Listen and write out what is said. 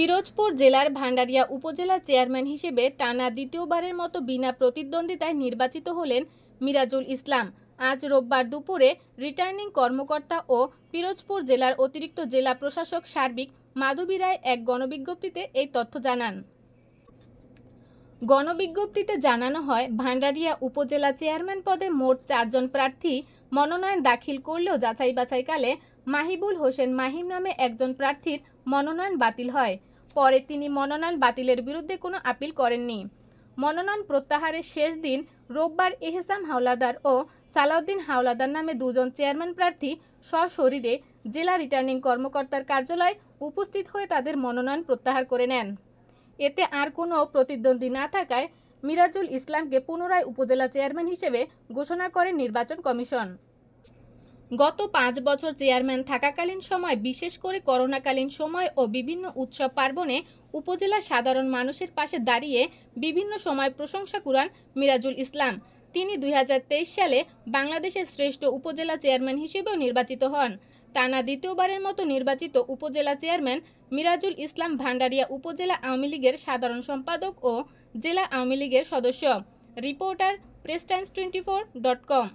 পিরোজপুর জেলার ভান্ডারিয়া উপজেলা চেয়ারম্যান হিসেবে টানা দ্বিতীয়বারের মতো বিনা প্রতিদ্বন্দ্বিতায় নির্বাচিত হলেন মিরাজুল ইসলাম। আজ রোববার দুপুরে রিটার্নিং কর্মকর্তা ও পিরোজপুর জেলার অতিরিক্ত জেলা প্রশাসক সার্বিক মাধবী রায় এক গণবিজ্ঞপ্তিতে এই তথ্য জানান। গণবিজ্ঞপ্তিতে জানানো হয়, ভান্ডারিয়া উপজেলা চেয়ারম্যান পদে মোট 4 জন প্রার্থী মনোনয়ন দাখিল করলেও যাচাই বাছাইকালে মাহিবুল হোসেন মাহিম নামে একজন প্রার্থীর মনোনয়ন বাতিল হয়। পরে তিনি মনোনয়ন বাতিলের বিরুদ্ধে কোনো আপিল করেননি। মনোনয়ন প্রত্যাহারের শেষ দিন রোববার এহসান হাওলাদার ও সালাউদ্দিন হাওলাদার নামে 2 জন চেয়ারম্যান প্রার্থী সশরীরে জেলা রিটার্নিং কর্মকর্তার কার্যালয়ে উপস্থিত হয়ে তাদের মনোনয়ন প্রত্যাহার করে নেন। এতে আর কোনো প্রতিদ্বন্দ্বী না থাকায় মিরাজুল ইসলামকে পুনরায় উপজেলা চেয়ারম্যান হিসেবে ঘোষণা করেন নির্বাচন কমিশন। গত 5 বছর চেয়ারম্যান থাকাকালীন সময়, বিশেষ করে করোনাকালীন সময় ও বিভিন্ন উৎসব পার্বণে উপজেলার সাধারণ মানুষের পাশে দাঁড়িয়ে বিভিন্ন সময় প্রশংসা কুড়ান মিরাজুল ইসলাম। তিনি 2023 সালে বাংলাদেশের শ্রেষ্ঠ উপজেলা চেয়ারম্যান হিসেবেও নির্বাচিত হন। টানা দ্বিতীয়বারের মতো নির্বাচিত উপজেলা চেয়ারম্যান মিরাজুল ইসলাম ভান্ডারিয়া উপজেলা আওয়ামী লীগের সাধারণ সম্পাদক ও জেলা আওয়ামী লীগের সদস্য। রিপোর্টার, প্রেসটাইমস24.com।